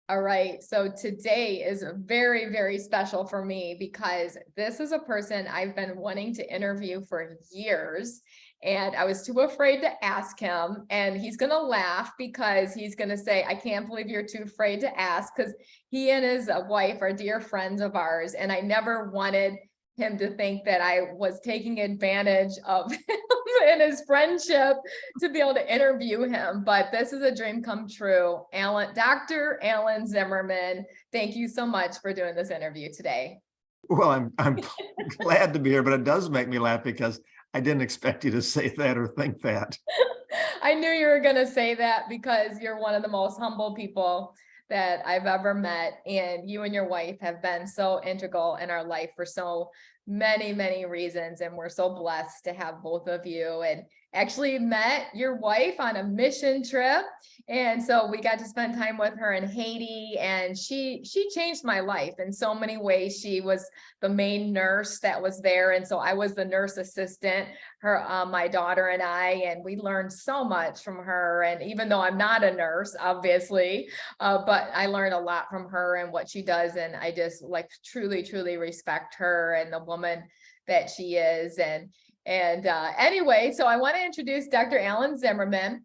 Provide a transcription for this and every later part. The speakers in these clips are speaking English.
All right, so today is very, very special for me because this is a person I've been wanting to interview for years, and I was too afraid to ask him, and he's gonna laugh because he's gonna say, I can't believe you're too afraid to ask, because he and his wife are dear friends of ours, and I never wanted him to think that I was taking advantage of him and his friendship to be able to interview him, but this is a dream come true. Dr. Alan Zimmerman, thank you so much for doing this interview today. Well, I'm glad to be here, but it does make me laugh because I didn't expect you to say that or think that. I knew you were going to say that because you're one of the most humble people that I've ever met, and you and your wife have been so integral in our life for so many, many reasons, and we're so blessed to have both of you. And actually met your wife on a mission trip, and so we got to spend time with her in Haiti, and she changed my life in so many ways. She was the main nurse that was there, and so I was the nurse assistant, my daughter and and we learned so much from her. And even though I'm not a nurse, obviously, but I learned a lot from her and what she does, and I just truly respect her and the woman that she is. Anyway, so I want to introduce Dr. Alan Zimmerman.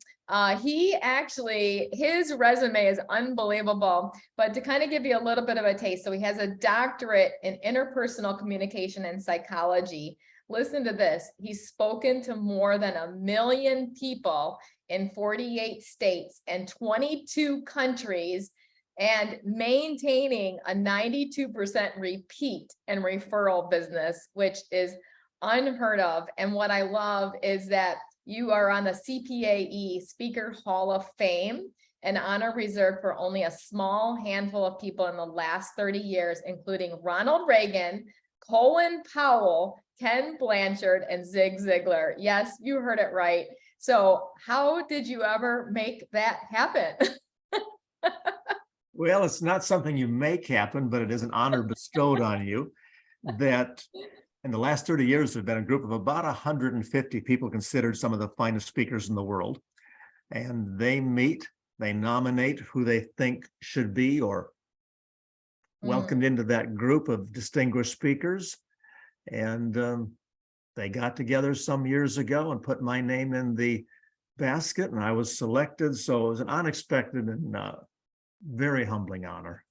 His resume is unbelievable, but to kind of give you a little bit of a taste, so he has a doctorate in interpersonal communication and psychology. Listen to this. He's spoken to more than 1 million people in 48 states and 22 countries, and maintaining a 92% repeat and referral business, which is unheard of. And what I love is that you are on the CPAE Speaker Hall of Fame, an honor reserved for only a small handful of people in the last 30 years, including Ronald Reagan, Colin Powell, Ken Blanchard, and Zig Ziglar. Yes, you heard it right. So how did you ever make that happen? Well, it's not something you make happen, but it is an honor bestowed on you. That in the last 30 years, there's been a group of about 150 people considered some of the finest speakers in the world. And they meet, they nominate who they think should be or welcomed into that group of distinguished speakers. And they got together some years ago and put my name in the basket, and I was selected. So it was an unexpected and very humbling honor.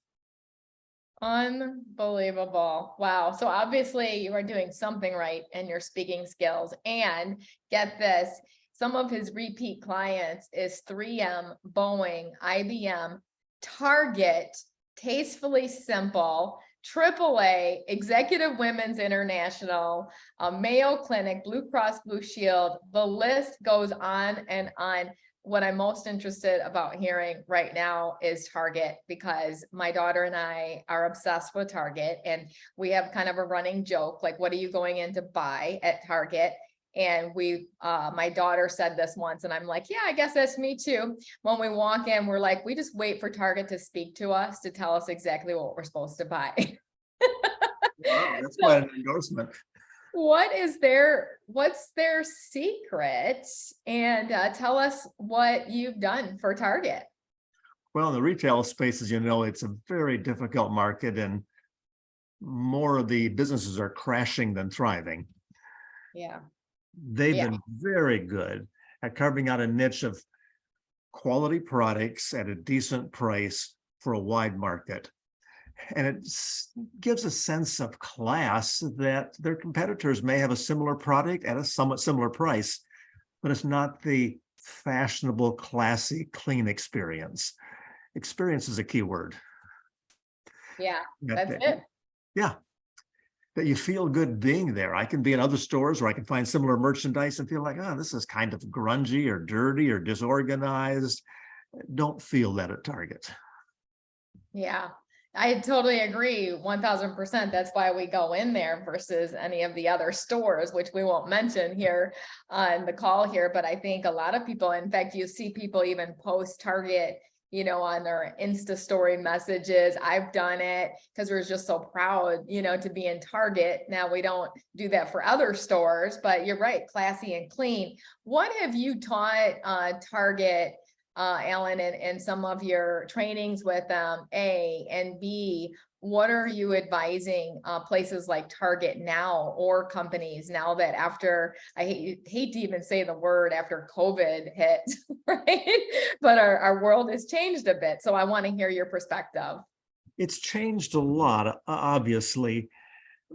Unbelievable. Wow. So obviously you are doing something right in your speaking skills. And get this, some of his repeat clients is 3M, Boeing, IBM, Target, Tastefully Simple, AAA, Executive Women's International, Mayo Clinic, Blue Cross Blue Shield. The list goes on and on. What I'm most interested about hearing right now is Target, because my daughter and I are obsessed with Target, and we have kind of a running joke, like, what are you going in to buy at Target? And my daughter said this once, and I'm like, yeah, I guess that's me too. When we walk in, we're like, we just wait for Target to speak to us to tell us exactly what we're supposed to buy. Wow, that's quite an endorsement. What's their secret? And tell us what you've done for Target. Well, in the retail space, as you know, it's a very difficult market, and more of the businesses are crashing than thriving. Yeah. They've been very good at carving out a niche of quality products at a decent price for a wide market. And it gives a sense of class that their competitors may have a similar product at a somewhat similar price, but it's not the fashionable, classy, clean experience. Experience is a key word. Yeah, that's it. Yeah. That you feel good being there. I can be in other stores where I can find similar merchandise and feel like, oh, this is kind of grungy or dirty or disorganized. Don't feel that at Target. Yeah, I totally agree. 1000%. That's why we go in there versus any of the other stores, which we won't mention here on the call here. But I think a lot of people, in fact, you see people even post Target, on their Insta story messages. I've done it because we're just so proud, to be in Target. Now we don't do that for other stores, but you're right, classy and clean. What have you taught Target Alan, in some of your trainings with A and B, what are you advising places like Target now, or companies now that after, I hate to even say the word, after COVID hit, right? But our world has changed a bit. So I want to hear your perspective. It's changed a lot, obviously,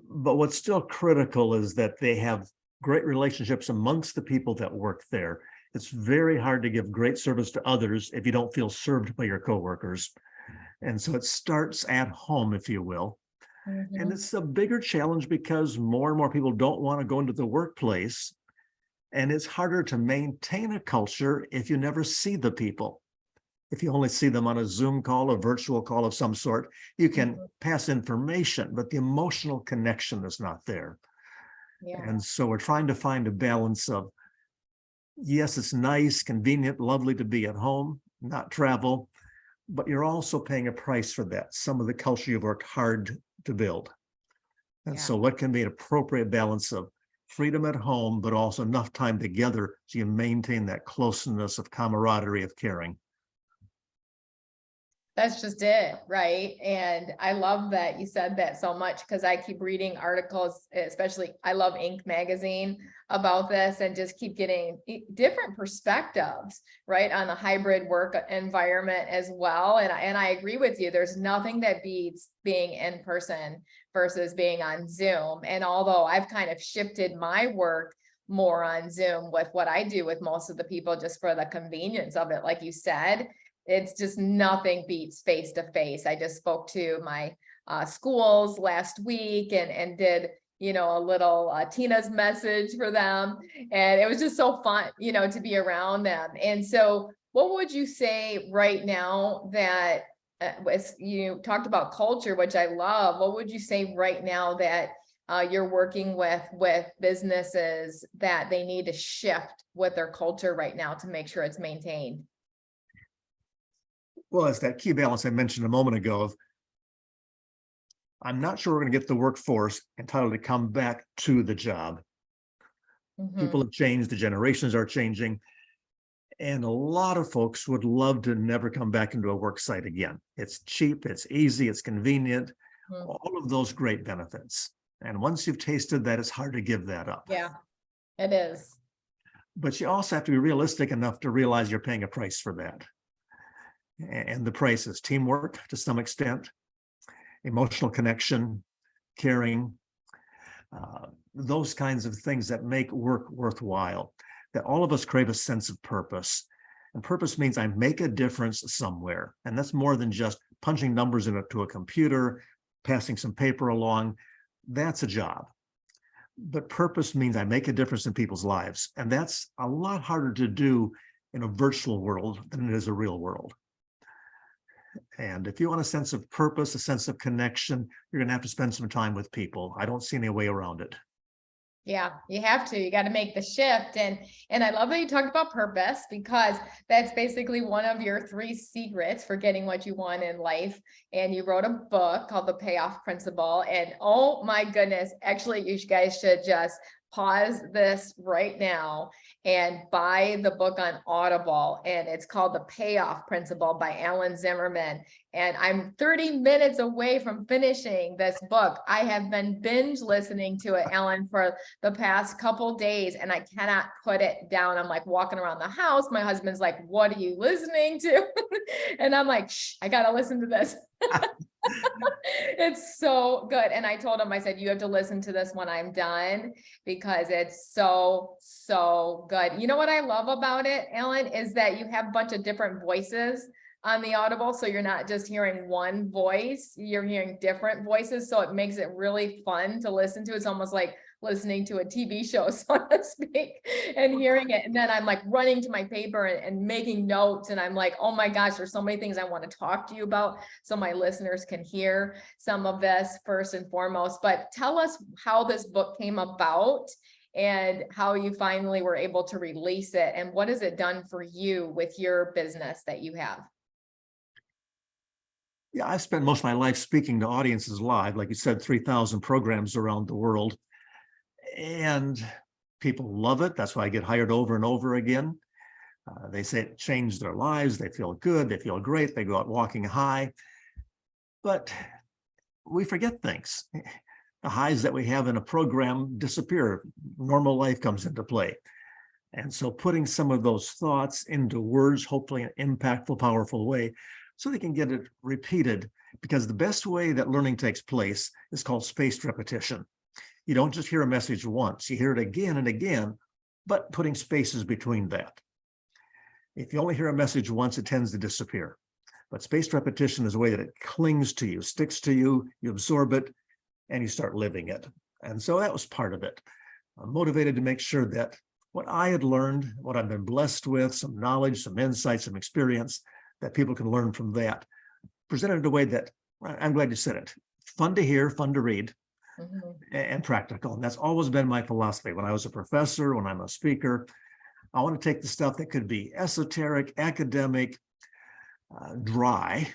but what's still critical is that they have great relationships amongst the people that work there. It's very hard to give great service to others if you don't feel served by your coworkers. And so it starts at home, if you will. And it's a bigger challenge because more and more people don't want to go into the workplace. And it's harder to maintain a culture if you never see the people. If you only see them on a Zoom call, a virtual call of some sort, you can pass information, but the emotional connection is not there. Yeah. And so we're trying to find a balance of, yes, it's nice, convenient, lovely to be at home, not travel, but you're also paying a price for that. Some of the culture you've worked hard to build. And so what can be an appropriate balance of freedom at home, but also enough time together so you maintain that closeness of camaraderie, of caring? That's just it, right? And I love that you said that so much, because I keep reading articles, especially I love Inc. magazine, about this, and just keep getting different perspectives, right, on the hybrid work environment as well. And I agree with you. There's nothing that beats being in person versus being on Zoom. And although I've kind of shifted my work more on Zoom with what I do with most of the people, just for the convenience of it, like you said, it's just nothing beats face to face. I just spoke to my schools last week and did, a little Tina's message for them. And it was just so fun, to be around them. And so what would you say right now that, as you talked about culture, which I love, what would you say right now that you're working with businesses that they need to shift with their culture right now to make sure it's maintained? Well, it's that key balance I mentioned a moment ago of, I'm not sure we're going to get the workforce entitled to come back to the job. People have changed, the generations are changing, and a lot of folks would love to never come back into a work site again. It's cheap, it's easy, it's convenient, all of those great benefits. And once you've tasted that, it's hard to give that up. Yeah, it is. But you also have to be realistic enough to realize you're paying a price for that. And the price is teamwork to some extent, emotional connection, caring, those kinds of things that make work worthwhile, that all of us crave a sense of purpose. And purpose means I make a difference somewhere. And that's more than just punching numbers into a computer, passing some paper along. That's a job. But purpose means I make a difference in people's lives. And that's a lot harder to do in a virtual world than it is a real world. And if you want a sense of purpose, a sense of connection, you're going to have to spend some time with people. I don't see any way around it. Yeah, you have to. You got to make the shift. And I love that you talked about purpose, because that's basically one of your 3 secrets for getting what you want in life. And you wrote a book called The Payoff Principle. And oh my goodness, actually, you guys should just pause this right now and buy the book on Audible. And it's called The Payoff Principle by Alan Zimmerman. And I'm 30 minutes away from finishing this book. I have been binge listening to it, Alan, for the past couple days, and I cannot put it down. I'm like walking around the house. My husband's like, "What are you listening to?" And I'm like, "Shh, I gotta listen to this." It's so good. And I told him, I said, "You have to listen to this when I'm done, because it's so, so good." You know what I love about it, Alan, is that you have a bunch of different voices on the Audible. So you're not just hearing one voice, you're hearing different voices. So it makes it really fun to listen to. It's almost like listening to a TV show, so to speak, and hearing it. And then I'm like running to my paper and making notes. And I'm like, oh my gosh, there's so many things I want to talk to you about, so my listeners can hear some of this first and foremost. But tell us how this book came about and how you finally were able to release it, and what has it done for you with your business that you have? Yeah, I've spent most of my life speaking to audiences live, like you said, 3,000 programs around the world. And people love it. That's why I get hired over and over again. They say it changed their lives. They feel good. They feel great. They go out walking high. But we forget things. The highs that we have in a program disappear. Normal life comes into play. And so putting some of those thoughts into words, hopefully in an impactful, powerful way, so they can get it repeated, because the best way that learning takes place is called spaced repetition. You don't just hear a message once, you hear it again and again, but putting spaces between that. If you only hear a message once, it tends to disappear. But spaced repetition is a way that it clings to you, sticks to you, you absorb it, and you start living it. And so that was part of it. I'm motivated to make sure that what I had learned, what I've been blessed with, some knowledge, some insight, some experience, that people can learn from that, presented in a way that, I'm glad you said it, fun to hear, fun to read, and practical. And that's always been my philosophy. When I was a professor, when I'm a speaker, I want to take the stuff that could be esoteric, academic, dry,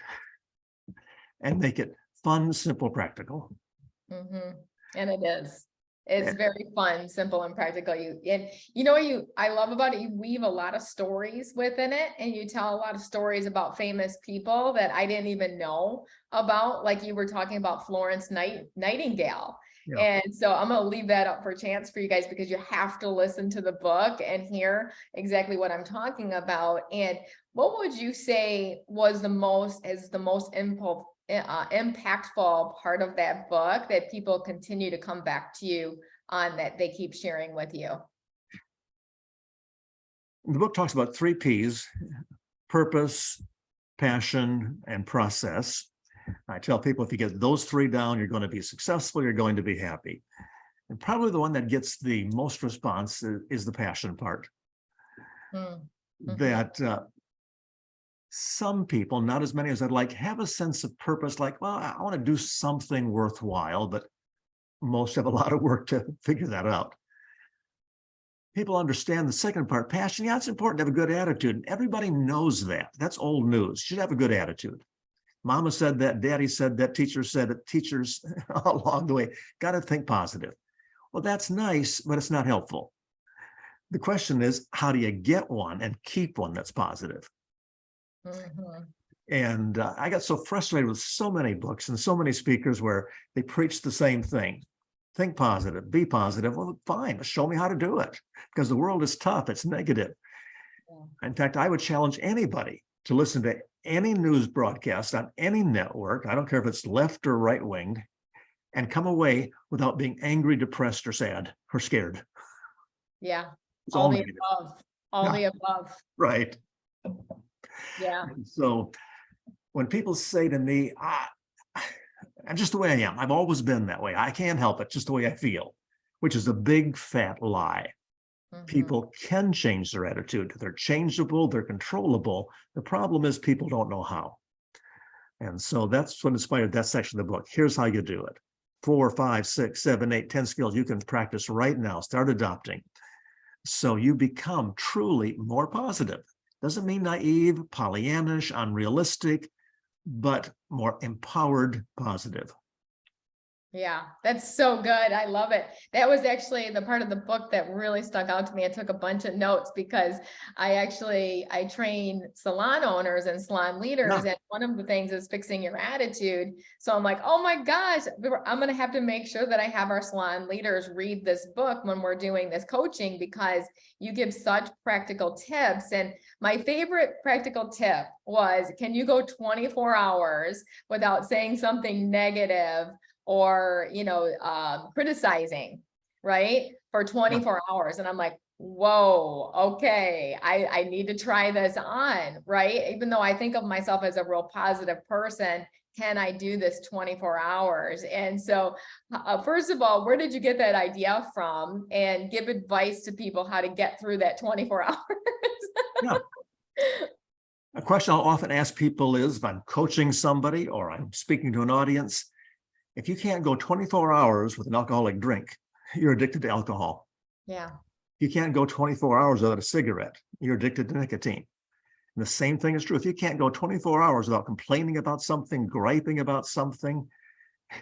and make it fun, simple, practical. And it is. It's very fun, simple, and practical. I love about it, you weave a lot of stories within it, and you tell a lot of stories about famous people that I didn't even know about. Like you were talking about Florence Nightingale. Yeah. And so I'm going to leave that up for chance for you guys, because you have to listen to the book and hear exactly what I'm talking about. And what would you say was the most impactful part of that book that people continue to come back to you on, that they keep sharing with you? The book talks about 3 P's: purpose, passion, and process. I tell people, if you get those 3 down, you're going to be successful, you're going to be happy. And probably the one that gets the most response is the passion part. That some people, not as many as I'd like, have a sense of purpose, like, well, I want to do something worthwhile, but most have a lot of work to figure that out. People understand the second part, passion. Yeah, it's important to have a good attitude. And everybody knows that. That's old news. You should have a good attitude. Mama said that, daddy said that, teacher said it, teachers along the way, got to think positive. Well, that's nice, but it's not helpful. The question is, how do you get one and keep one that's positive? And I got so frustrated with so many books and so many speakers where they preach the same thing. Think positive, be positive. Well, fine, show me how to do it, because the world is tough, it's negative. In fact, I would challenge anybody to listen to any news broadcast on any network, I don't care if it's left or right wing, and come away without being angry, depressed, or sad, or scared. Yeah, It's all the negative. above, all the above. Right. Yeah. And so when people say to me, I'm just the way I am, I've always been that way, I can't help it, just the way I feel, which is a big fat lie. People can change their attitude. They're changeable, they're controllable. The problem is people don't know how. And so that's what inspired that section of the book. Here's how you do it. 4, 5, 6, 7, 8, 10 skills you can practice right now. Start adopting. So you become truly more positive. Doesn't mean naive, Pollyannish, unrealistic, but more empowered, positive. Yeah, that's so good. I love it. That was actually the part of the book that really stuck out to me. I took a bunch of notes because I train salon owners and salon leaders. And one of the things is fixing your attitude. So I'm like, oh my gosh, I'm going to have to make sure that I have our salon leaders read this book when we're doing this coaching, because you give such practical tips. And my favorite practical tip was, can you go 24 hours without saying something negative or, criticizing, right? For 24 hours. And I'm like, whoa, okay, I need to try this on, right? Even though I think of myself as a real positive person, can I do this 24 hours? And so, first of all, where did you get that idea from? And give advice to people how to get through that 24 hours. Yeah. A question I'll often ask people is, if I'm coaching somebody or I'm speaking to an audience, if you can't go 24 hours with an alcoholic drink, you're addicted to alcohol. Yeah. You can't go 24 hours without a cigarette, you're addicted to nicotine. And the same thing is true. If you can't go 24 hours without complaining about something, griping about something,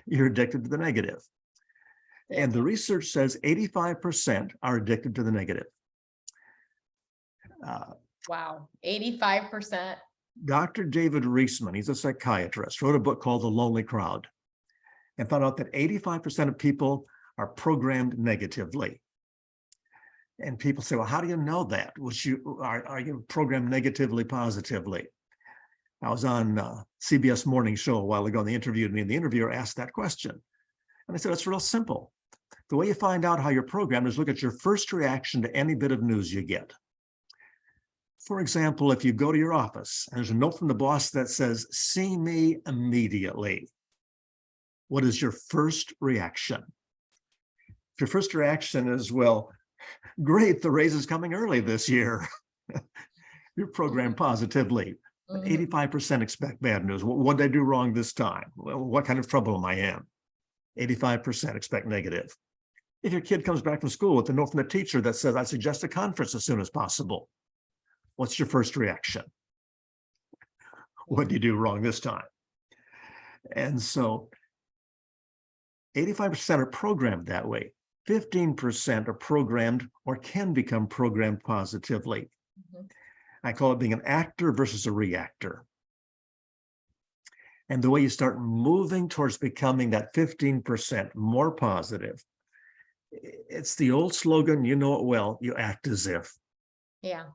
you're addicted to the negative. Yeah. And the research says 85% are addicted to the negative. Wow, 85%. Dr. David Reisman, he's a psychiatrist, wrote a book called The Lonely Crowd and found out that 85% of people are programmed negatively. And people say, well, how do you know that? Are you programmed negatively, positively? I was on CBS Morning Show a while ago, and they interviewed me, and the interviewer asked that question. And I said, it's real simple. The way you find out how you're programmed is look at your first reaction to any bit of news you get. For example, if you go to your office and there's a note from the boss that says, see me immediately, what is your first reaction? If your first reaction is, well, great, the raise is coming early this year, you're programmed positively. But 85% expect bad news. What did I do wrong this time? Well, what kind of trouble am I in? 85% expect negative. If your kid comes back from school with a note from the teacher that says, I suggest a conference as soon as possible, what's your first reaction? What did you do wrong this time? And so 85% are programmed that way. 15% are programmed or can become programmed positively. I call it being an actor versus a reactor. And the way you start moving towards becoming that 15% more positive, it's the old slogan, you know it well, you act as if. Yeah.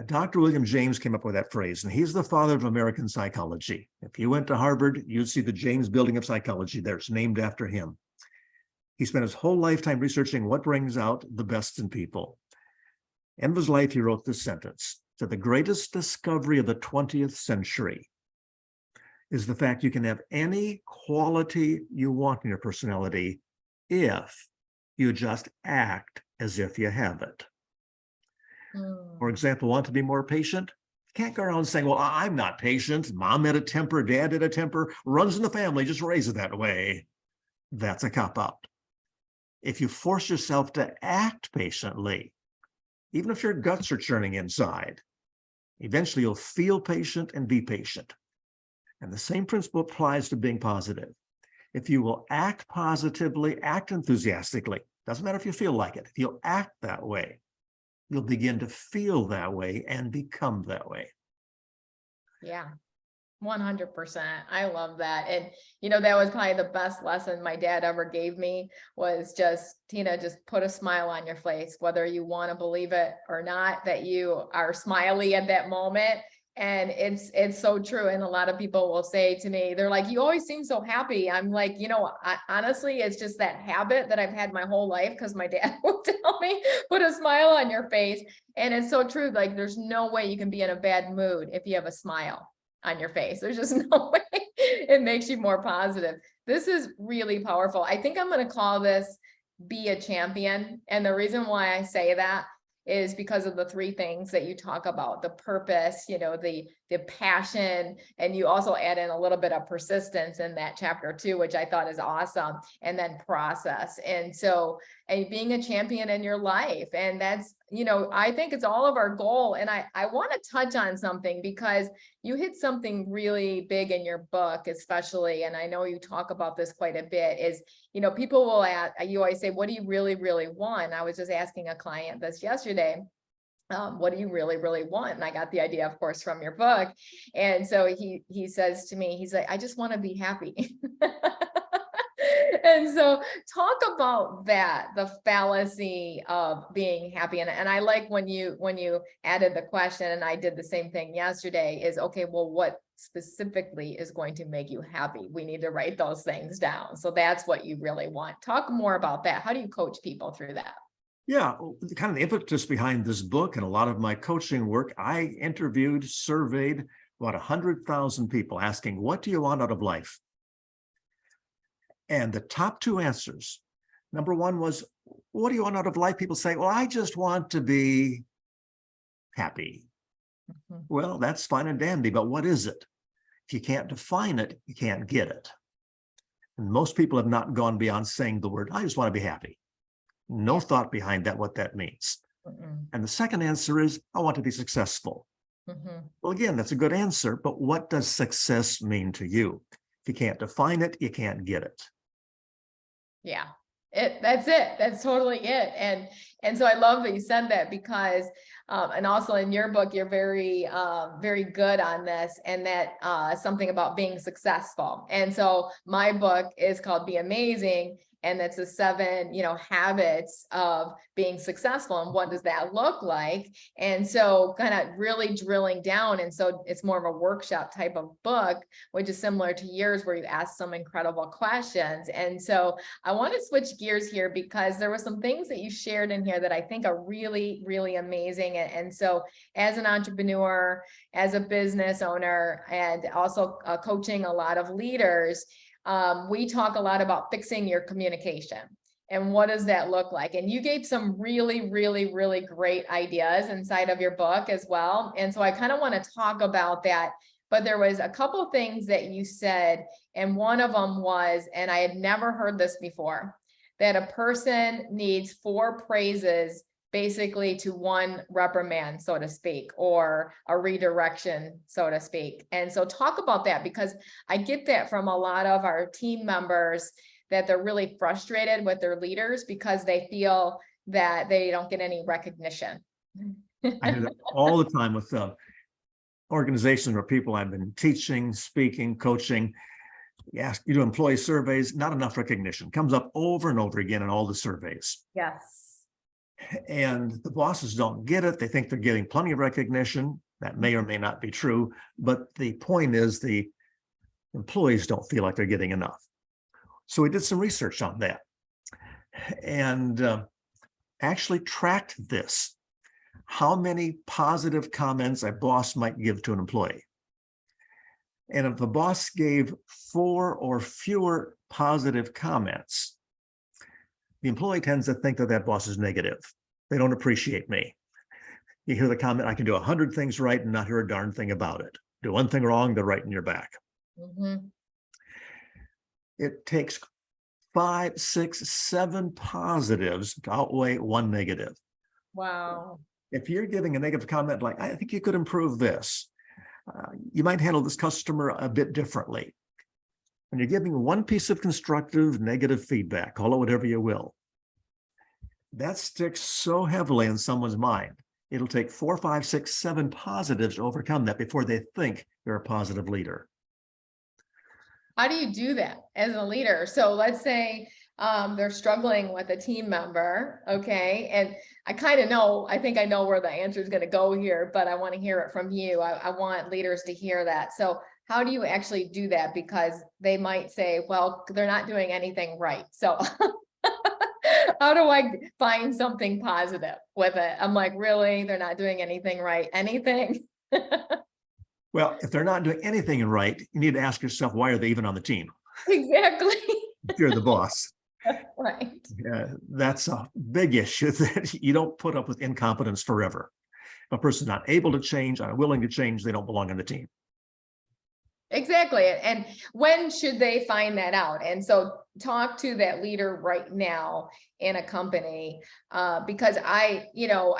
Dr. William James came up with that phrase, and he's the father of American psychology. If you went to Harvard, you'd see the James Building of Psychology there. It's named after him. He spent his whole lifetime researching what brings out the best in people. End of his life, he wrote this sentence, that the greatest discovery of the 20th century is the fact you can have any quality you want in your personality if you just act as if you have it. For example, want to be more patient? You can't go around saying, well, I'm not patient. Mom had a temper, dad had a temper, runs in the family, just raise it that way. That's a cop-out. If you force yourself to act patiently, even if your guts are churning inside, eventually you'll feel patient and be patient. And the same principle applies to being positive. If you will act positively, act enthusiastically, doesn't matter if you feel like it, if you'll act that way, you'll begin to feel that way and become that way. Yeah, 100%. I love that. And, that was probably the best lesson my dad ever gave me was just, Tina, just put a smile on your face, whether you want to believe it or not, that you are smiley at that moment. And it's so true. And a lot of people will say to me, they're like, you always seem so happy. I'm like, honestly, it's just that habit that I've had my whole life because my dad would tell me, put a smile on your face. And it's so true. Like, there's no way you can be in a bad mood if you have a smile on your face. There's just no way. It makes you more positive. This is really powerful. I think I'm going to call this Be a Champion. And the reason why I say that is because of the three things that you talk about: the purpose, the passion, and you also add in a little bit of persistence in that chapter too, which I thought is awesome, and then process. And so, and being a champion in your life. And that's, I think it's all of our goal. And I want to touch on something because you hit something really big in your book, especially, and I know you talk about this quite a bit, is, people will ask, you always say, what do you really, really want? I was just asking a client this yesterday. What do you really, really want? And I got the idea, of course, from your book. And so he says to me, he's like, I just want to be happy. And so talk about that, the fallacy of being happy. And I like when you added the question, and I did the same thing yesterday, is, okay, well, what specifically is going to make you happy? We need to write those things down. So that's what you really want. Talk more about that. How do you coach people through that? Yeah, kind of the impetus behind this book and a lot of my coaching work, I interviewed, surveyed about 100,000 people asking, what do you want out of life? And the top two answers, number one was, what do you want out of life? People say, well, I just want to be happy. Well, that's fine and dandy, but what is it? If you can't define it, you can't get it. And most people have not gone beyond saying the word, I just want to be happy. No thought behind that, what that means. And the second answer is, I want to be successful. Well, again, that's a good answer, but what does success mean to you? If you can't define it, you can't get it. Yeah, That's it. That's totally it. And so I love that you said that because, and also in your book, you're very, very good on this, and that, something about being successful. And so my book is called Be Amazing. And it's the 7, habits of being successful. And what does that look like? And so kind of really drilling down. And so it's more of a workshop type of book, which is similar to yours, where you ask some incredible questions. And so I want to switch gears here because there were some things that you shared in here that I think are really, really amazing. And so as an entrepreneur, as a business owner, and also coaching a lot of leaders, we talk a lot about fixing your communication. And what does that look like? And you gave some really, really, really great ideas inside of your book as well. And so I kind of want to talk about that. But there was a couple of things that you said, and one of them was, and I had never heard this before, that a person needs 4 praises basically to 1 reprimand, so to speak, or a redirection, so to speak. And so talk about that, because I get that from a lot of our team members, that they're really frustrated with their leaders because they feel that they don't get any recognition. I do that all the time with organizations or people I've been teaching, speaking, coaching. You do employee surveys, not enough recognition. Comes up over and over again in all the surveys. Yes. And the bosses don't get it. They think they're getting plenty of recognition. That may or may not be true. But the point is, the employees don't feel like they're getting enough. So we did some research on that and actually tracked this. How many positive comments a boss might give to an employee. And if the boss gave 4 or fewer positive comments, the employee tends to think that that boss is negative. They don't appreciate me. You hear the comment, I can do 100 things right and not hear a darn thing about it. Do 1 thing wrong, they're right in your back. Mm-hmm. It takes 5, 6, 7 positives to outweigh 1 negative. Wow. If you're giving a negative comment like, I think you could improve this, you might handle this customer a bit differently. When you're giving 1 piece of constructive negative feedback, call it whatever you will, that sticks so heavily in someone's mind. It'll take 4, 5, 6, 7 positives to overcome that before they think you're a positive leader. How do you do that as a leader? So let's say they're struggling with a team member, okay? And I kind of know, I think I know where the answer is going to go here, but I want to hear it from you. I want leaders to hear that. So how do you actually do that? Because they might say, well, they're not doing anything right. So how do I find something positive with it? I'm like, really? They're not doing anything right? Anything? Well, if they're not doing anything right, you need to ask yourself, why are they even on the team? Exactly. If you're the boss. Right. That's a big issue, that you don't put up with incompetence forever. If a person's not able to change, unwilling to change, they don't belong on the team. Exactly. And when should they find that out? And so talk to that leader right now in a company, because I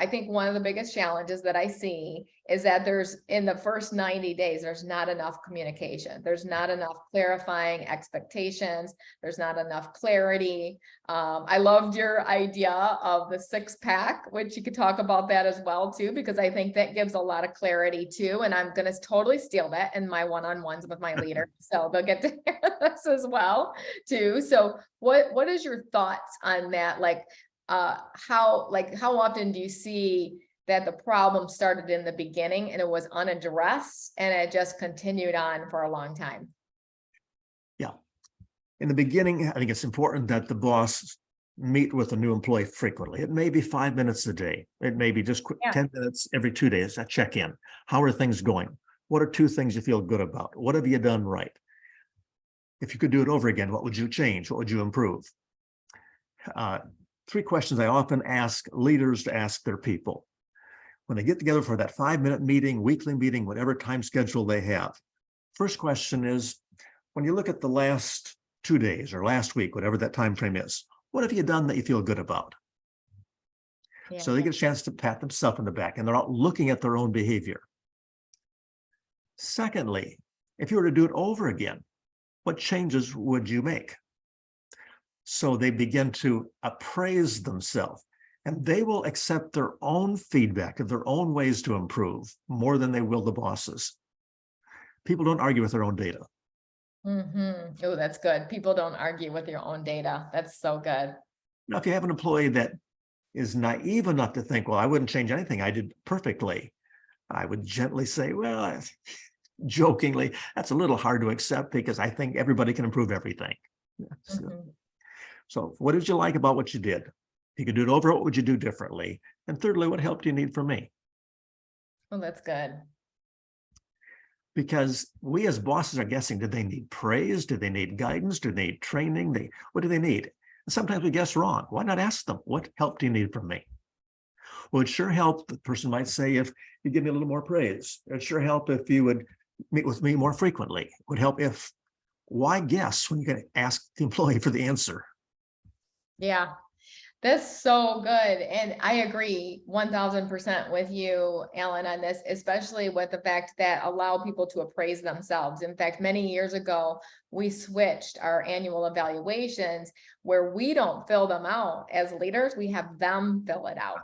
think one of the biggest challenges that I see is that there's, in the first 90 days, there's not enough communication. There's not enough clarifying expectations. There's not enough clarity. I loved your idea of the 6-pack, which you could talk about that as well too, because I think that gives a lot of clarity too. And I'm going to totally steal that in my one-on-ones with my leader. So they'll get to hear this as well too. So what is your thoughts on that? Like, how often do you see that the problem started in the beginning and it was unaddressed and it just continued on for a long time? Yeah. In the beginning, I think it's important that the boss meet with a new employee frequently. It may be 5 minutes a day. It may be just quick, 10 minutes every 2 days, a check-in. How are things going? What are 2 things you feel good about? What have you done right? If you could do it over again, what would you change? What would you improve? 3 questions I often ask leaders to ask their people when they get together for that 5-minute meeting, weekly meeting, whatever time schedule they have. First question is, when you look at the last 2 days or last week, whatever that time frame is, what have you done that you feel good about? Yeah. So they get a chance to pat themselves in the back, and they're out looking at their own behavior. Secondly, if you were to do it over again, what changes would you make? So they begin to appraise themselves, and they will accept their own feedback of their own ways to improve more than they will the bosses. People don't argue with their own data. Oh, that's good. People don't argue with your own data. That's so good. Now, if you have an employee that is naive enough to think, well, I wouldn't change anything, I did perfectly, I would gently say, well, jokingly, that's a little hard to accept because I think everybody can improve everything. So what did you like about what you did? If you could do it over, what would you do differently? And thirdly, what help do you need from me? Oh, that's good. Because we as bosses are guessing, do they need praise? Do they need guidance? Do they need training? What do they need? And sometimes we guess wrong. Why not ask them, what help do you need from me? Well, it'd sure help, the person might say, if you give me a little more praise. It'd sure help if you would meet with me more frequently. It would help if, why guess when you can ask the employee for the answer? Yeah, that's so good. And I agree 1000% with you, Alan, on this, especially with the fact that allow people to appraise themselves. In fact, many years ago, we switched our annual evaluations where we don't fill them out as leaders, we have them fill it out.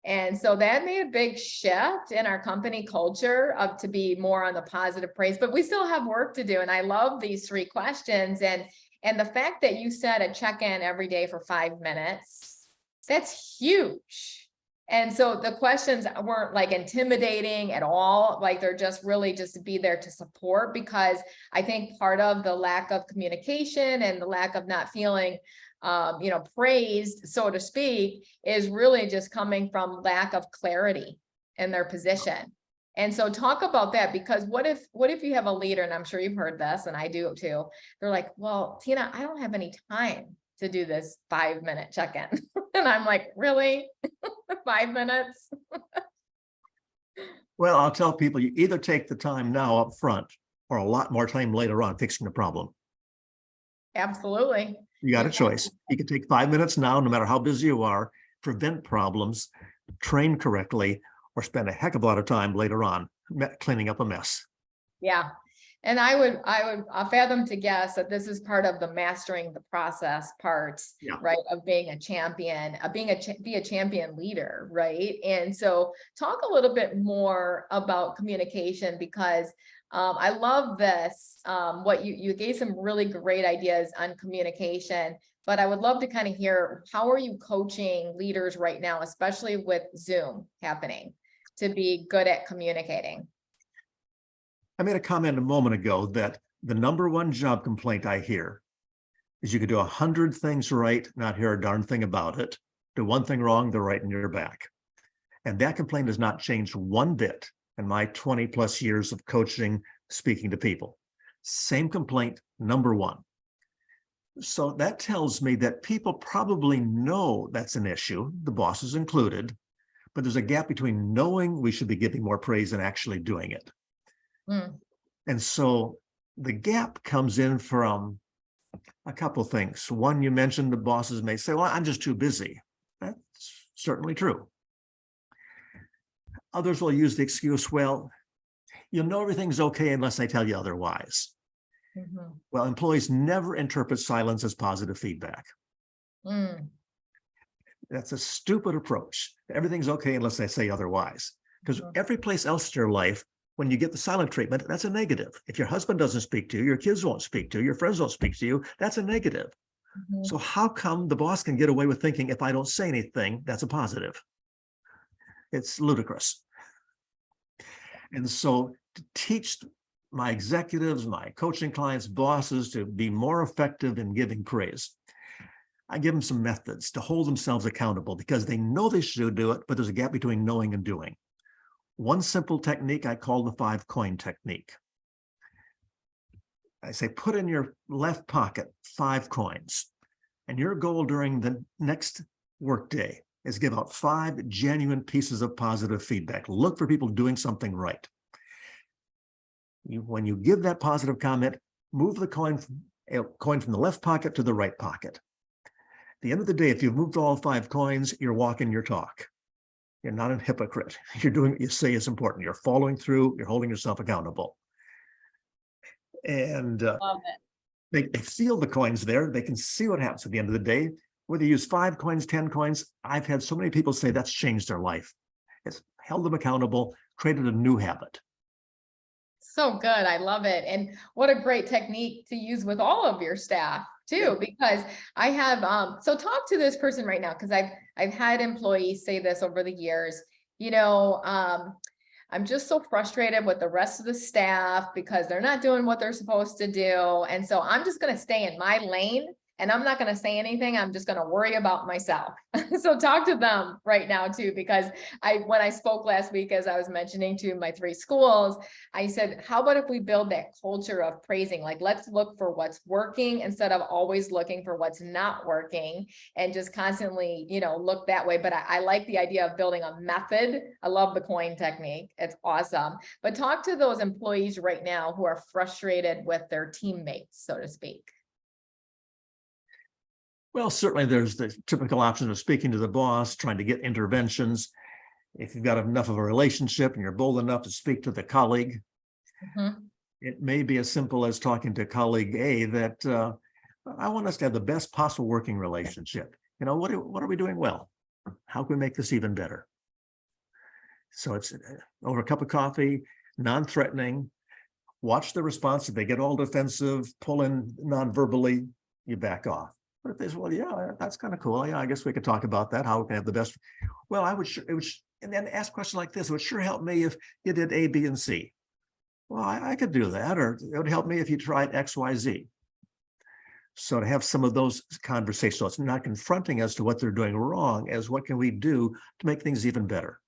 And so that made a big shift in our company culture of to be more on the positive praise, but we still have work to do. And I love these 3 questions. And the fact that you said a check-in every day for 5 minutes, that's huge. And so the questions weren't like intimidating at all. Like they're just really just to be there to support, because I think part of the lack of communication and the lack of not feeling praised, so to speak, is really just coming from lack of clarity in their position. And so talk about that, because what if you have a leader, and I'm sure you've heard this, and I do too, they're like, well, Tina, I don't have any time to do this 5-minute check-in. And I'm like, really? 5 minutes? Well, I'll tell people, you either take the time now up front or a lot more time later on fixing the problem. Absolutely. You got a choice. You can take 5 minutes now, no matter how busy you are, prevent problems, train correctly, or spend a heck of a lot of time later on cleaning up a mess. Yeah. And I would fathom to guess that this is part of the mastering the process part, right? Of being a champion, be a champion leader, right? And so talk a little bit more about communication, because I love this. What you gave some really great ideas on communication, but I would love to kind of hear, how are you coaching leaders right now, especially with Zoom happening, to be good at communicating? I made a comment a moment ago that the #1 job complaint I hear is you could do 100 things right, not hear a darn thing about it. Do one thing wrong, they're right in your back. And that complaint has not changed one bit in my 20+ years of coaching, speaking to people. Same complaint, #1. So that tells me that people probably know that's an issue, the bosses included, but there's a gap between knowing we should be giving more praise and actually doing it. And so the gap comes in from a couple of things. One, you mentioned the bosses may say, well, I'm just too busy. That's certainly true. Others will use the excuse, well, you'll know everything's okay unless I tell you otherwise. Well, employees never interpret silence as positive feedback. That's a stupid approach. Everything's okay unless I say otherwise. Because every place else in your life, when you get the silent treatment, that's a negative. If your husband doesn't speak to you, your kids won't speak to you, your friends won't speak to you, that's a negative. So how come the boss can get away with thinking, if I don't say anything, that's a positive? It's ludicrous. And so to teach my executives, my coaching clients, bosses to be more effective in giving praise, I give them some methods to hold themselves accountable, because they know they should do it, but there's a gap between knowing and doing. One simple technique I call the 5-coin technique. I say, put in your left pocket 5 coins, and your goal during the next workday is give out 5 genuine pieces of positive feedback. Look for people doing something right. When you give that positive comment, move the coin from the left pocket to the right pocket. At the end of the day, if you've moved all 5 coins, you're walking your talk. You're not a hypocrite. You're doing what you say is important. You're following through. You're holding yourself accountable. And Love it. They feel the coins there. They can see what happens at the end of the day. Whether you use 5 coins, 10 coins, I've had so many people say that's changed their life. It's held them accountable, created a new habit. So good. I love it. And what a great technique to use with all of your staff too, because I have, so talk to this person right now, because I've had employees say this over the years, I'm just so frustrated with the rest of the staff because they're not doing what they're supposed to do. And so I'm just going to stay in my lane and I'm not going to say anything. I'm just going to worry about myself. So talk to them right now too, because when I spoke last week, as I was mentioning to my 3 schools, I said, how about if we build that culture of praising? Like, let's look for what's working instead of always looking for what's not working and just constantly, look that way. But I like the idea of building a method. I love the coin technique. It's awesome. But talk to those employees right now who are frustrated with their teammates, so to speak. Well, certainly there's the typical option of speaking to the boss, trying to get interventions. If you've got enough of a relationship and you're bold enough to speak to the colleague, it may be as simple as talking to colleague A that I want us to have the best possible working relationship. What are we doing well? How can we make this even better? So it's over a cup of coffee, non-threatening, watch the response. If they get all defensive, pull in non-verbally, you back off. But if they say, well, yeah, that's kind of cool. Yeah, I guess we could talk about that, how we can have the best. Well, and then ask questions like this. It would sure help me if you did A, B, and C. Well, I could do that, or it would help me if you tried X, Y, Z. So to have some of those conversations, so it's not confronting as to what they're doing wrong, as what can we do to make things even better.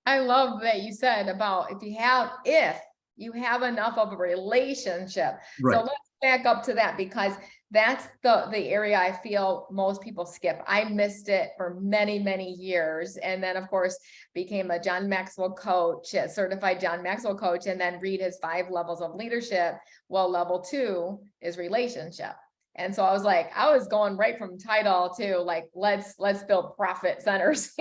I love that you said about if you have enough of a relationship. Right. So let's back up to that, because that's the area I feel most people skip. I missed it for many, many years. And then of course became a John Maxwell coach, a certified John Maxwell coach, and then read his 5 levels of leadership. Well, level 2 is relationship. And so I was going right from title to like, let's build profit centers.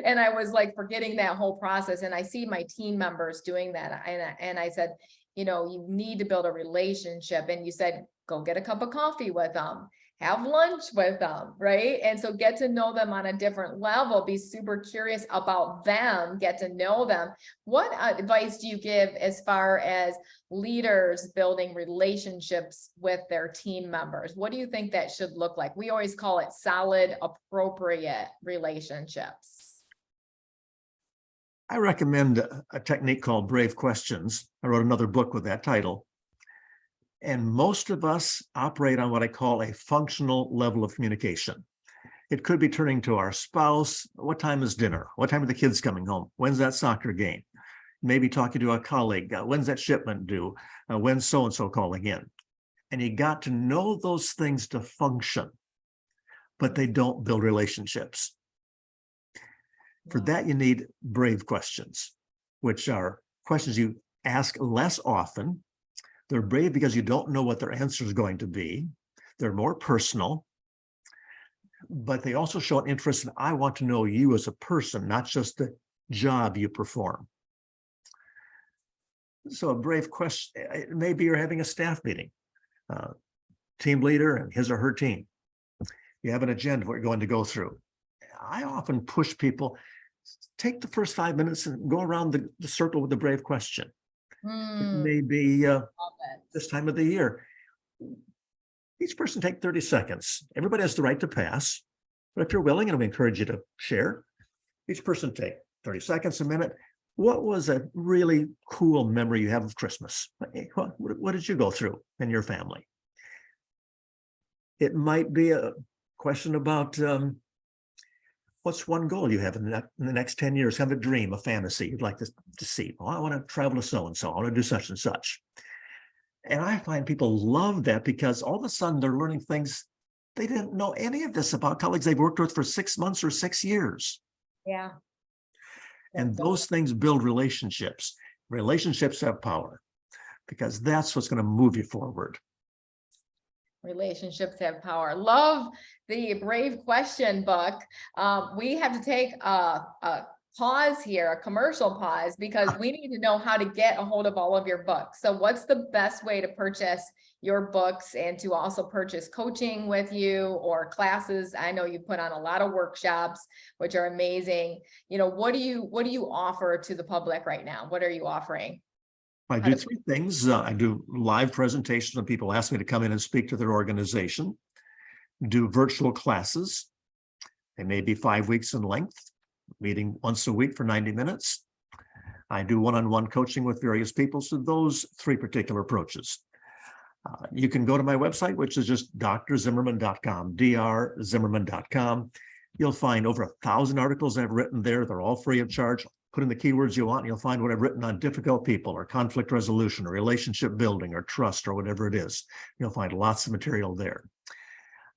And I was like forgetting that whole process. And I see my team members doing that. And I said, you need to build a relationship. And you said, go get a cup of coffee with them, have lunch with them, right? And so get to know them on a different level, be super curious about them, get to know them. What advice do you give as far as leaders building relationships with their team members? What do you think that should look like? We always call it solid, appropriate relationships. I recommend a technique called Brave Questions. I wrote another book with that title. And most of us operate on what I call a functional level of communication. It could be turning to our spouse. What time is dinner? What time are the kids coming home? When's that soccer game? Maybe talking to a colleague. When's that shipment due? When's so-and-so calling in? And you got to know those things to function, but they don't build relationships. For that, you need brave questions, which are questions you ask less often. They're brave because you don't know what their answer is going to be. They're more personal, but they also show an interest in, I want to know you as a person, not just the job you perform. So a brave question, maybe you're having a staff meeting, team leader and his or her team. You have an agenda what you're going to go through. I often push people, take the first 5 minutes and go around the circle with a brave question. Maybe this time of the year, each person take 30 seconds. Everybody has the right to pass, but if you're willing, and we encourage you to share, each person take 30 seconds, a minute. What was a really cool memory you have of Christmas? What did you go through in your family? It might be a question about what's one goal you have in the next 10 years, have a dream, a fantasy you'd like to see. Oh, I want to travel to so-and-so. I want to do such and such. And I find people love that because all of a sudden they're learning things they didn't know any of this about colleagues they've worked with for 6 months or 6 years. Yeah. And those things build relationships. Relationships have power because that's what's going to move you forward. Relationships have power. Love the Brave Question book. We have to take a pause here, a commercial pause, because we need to know how to get a hold of all of your books. So what's the best way to purchase your books and to also purchase coaching with you or classes? I know you put on a lot of workshops, which are amazing. You know, what do you offer to the public right now? What are you offering? I do three things. I do live presentations when people ask me to come in and speak to their organization, do virtual classes. They may be 5 weeks in length, meeting once a week for 90 minutes. I do one-on-one coaching with various people. So those three particular approaches. You can go to my website, which is just drzimmerman.com, drzimmerman.com. You'll find over 1,000 articles I've written there. They're all free of charge. Put in the keywords you want, and you'll find what I've written on difficult people or conflict resolution or relationship building or trust or whatever it is. You'll find lots of material there.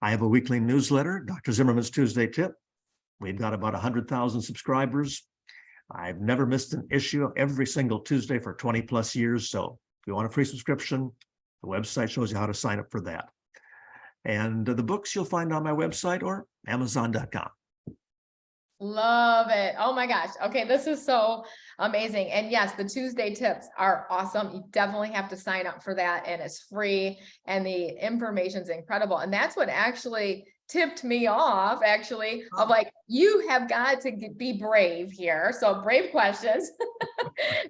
I have a weekly newsletter, Dr. Zimmerman's Tuesday Tip. We've got about 100,000 subscribers. I've never missed an issue every single Tuesday for 20 plus years. So if you want a free subscription, the website shows you how to sign up for that. And the books you'll find on my website or Amazon.com. Love it. Oh my gosh. Okay. This is so amazing. And yes, the Tuesday tips are awesome. You definitely have to sign up for that, and it's free and the information's incredible. And that's what actually tipped me off, actually, of like, you have got to be brave here. So brave questions.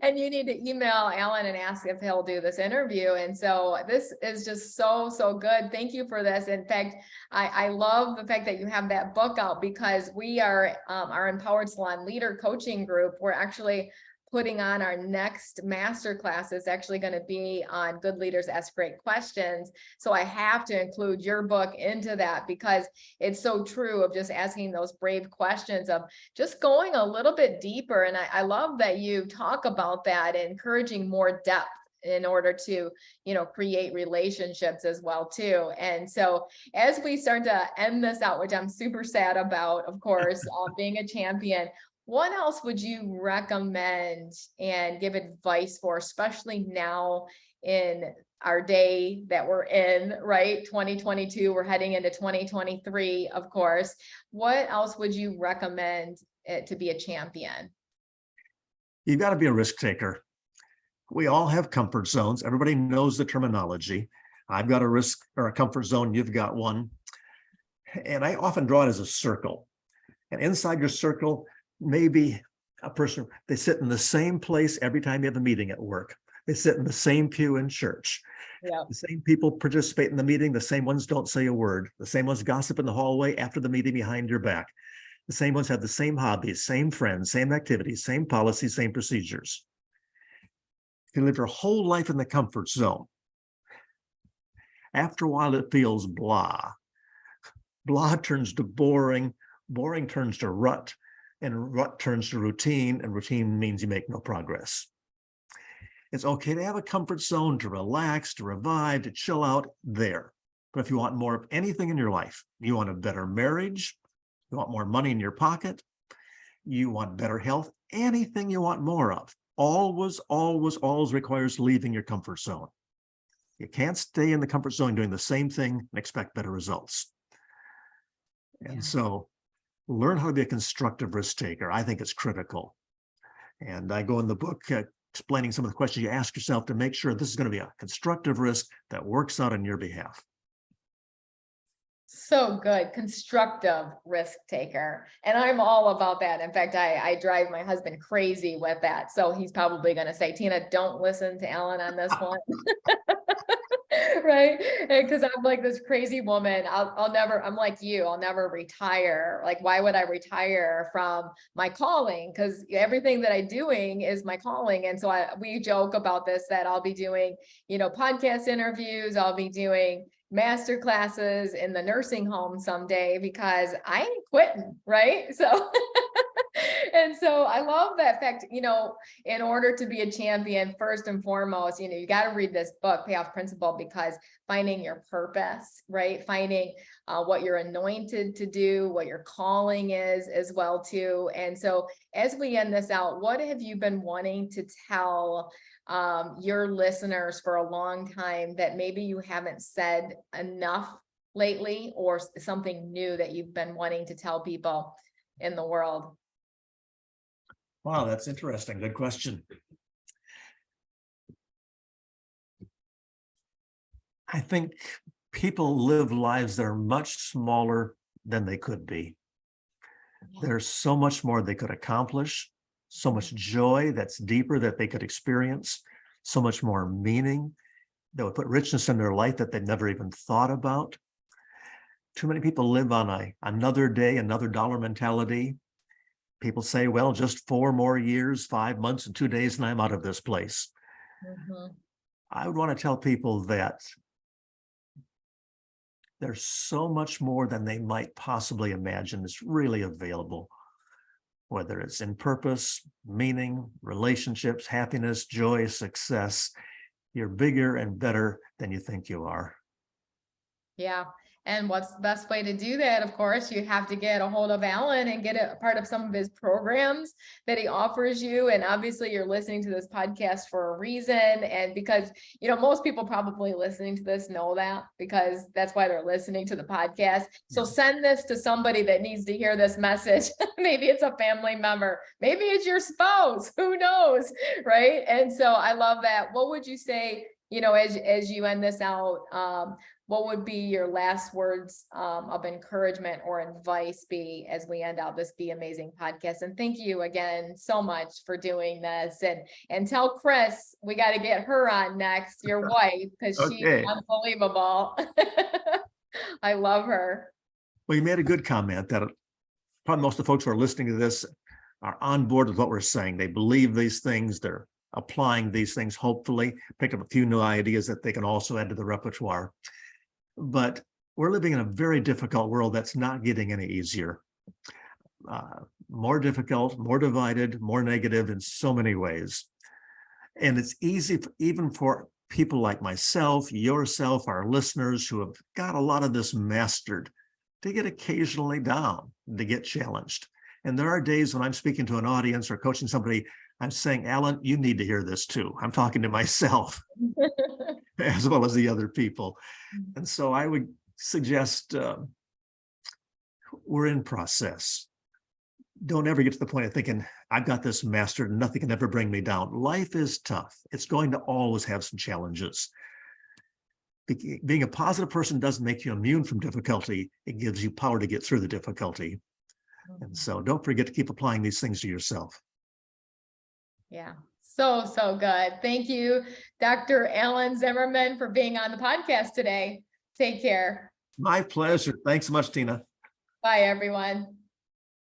And you need to email Alan and ask if he'll do this interview. And so this is just so good. Thank you for this. In fact, I love the fact that you have that book out, because we are our Empowered Salon Leader Coaching Group. We're actually putting on our next masterclass. Is actually going to be on Good Leaders Ask Great Questions. So I have to include your book into that, because it's so true of just asking those brave questions, of just going a little bit deeper. And I love that you talk about that, encouraging more depth in order to, you know, create relationships as well too. And so as we start to end this out, which I'm super sad about, of course, being a champion, what else would you recommend and give advice for, especially now in our day that we're in, right? 2022, we're heading into 2023, of course. What else would you recommend to be a champion? You've got to be a risk taker. We all have comfort zones. Everybody knows the terminology. I've got a risk or a comfort zone. You've got one. And I often draw it as a circle. And inside your circle, maybe a person, they sit in the same place every time you have a meeting at work. They sit in the same pew in church. Yeah. The same people participate in the meeting. The same ones don't say a word. The same ones gossip in the hallway after the meeting behind your back. The same ones have the same hobbies, same friends, same activities, same policies, same procedures. You live your whole life in the comfort zone. After a while, it feels blah. Blah turns to boring. Boring turns to rut. And rut turns to routine, and routine means you make no progress. It's okay to have a comfort zone, to relax, to revive, to chill out there. But if you want more of anything in your life, you want a better marriage, you want more money in your pocket, you want better health, anything you want more of, always requires leaving your comfort zone. You can't stay in the comfort zone doing the same thing and expect better results. And so learn how to be a constructive risk taker. I think it's critical. And I go in the book explaining some of the questions you ask yourself to make sure this is going to be a constructive risk that works out on your behalf. So good. Constructive risk taker. And I'm all about that. In fact, I drive my husband crazy with that. So he's probably going to say, Tina, don't listen to Alan on this one. Right? Because I'm like this crazy woman. I'm like you, I'll never retire. Like, why would I retire from my calling? Because everything that I'm doing is my calling. And so we joke about this, that I'll be doing, you know, podcast interviews, I'll be doing master classes in the nursing home someday, because I ain't quitting, right? So and so I love that fact, you know, in order to be a champion, first and foremost, you know, you got to read this book, Payoff Principle, because finding your purpose, right? Finding what you're anointed to do, what your calling is as well too. And so as we end this out, what have you been wanting to tell your listeners for a long time that maybe you haven't said enough lately, or something new that you've been wanting to tell people in the world? Wow, that's interesting. Good question. I think people live lives that are much smaller than they could be. There's so much more they could accomplish, so much joy that's deeper that they could experience, so much more meaning that would put richness in their life that they'd never even thought about. Too many people live on another day, another dollar mentality. People say, well, just 4 more years, 5 months and 2 days, and I'm out of this place. Mhm. I would want to tell people that there's so much more than they might possibly imagine is really available, whether it's in purpose, meaning, relationships, happiness, joy, success. You're bigger and better than you think you are. Yeah. And what's the best way to do that? Of course, you have to get a hold of Alan and get a part of some of his programs that he offers you. And obviously you're listening to this podcast for a reason. And because, most people probably listening to this know that, because that's why they're listening to the podcast. So send this to somebody that needs to hear this message. Maybe it's a family member, maybe it's your spouse, who knows, right? And so I love that. What would you say, as you end this out, what would be your last words of encouragement or advice be as we end out this Be Amazing podcast? And thank you again so much for doing this. And tell Chris we got to get her on next, your wife, because she's Okay. unbelievable. I love her. Well, you made a good comment that probably most of the folks who are listening to this are on board with what we're saying. They believe these things. They're applying these things, hopefully, picked up a few new ideas that they can also add to the repertoire. But we're living in a very difficult world that's not getting any easier. More difficult, more divided, more negative in so many ways. And it's easy even for people like myself, yourself, our listeners who have got a lot of this mastered to get occasionally down, to get challenged. And there are days when I'm speaking to an audience or coaching somebody, I'm saying, Alan, you need to hear this too. I'm talking to myself as well as the other people. And so I would suggest we're in process. Don't ever get to the point of thinking, I've got this mastered and nothing can ever bring me down. Life is tough. It's going to always have some challenges. Being a positive person doesn't make you immune from difficulty. It gives you power to get through the difficulty. And so don't forget to keep applying these things to yourself. Yeah. So good. Thank you, Dr. Alan Zimmerman, for being on the podcast today. Take care. My pleasure. Thanks so much, Tina. Bye, everyone.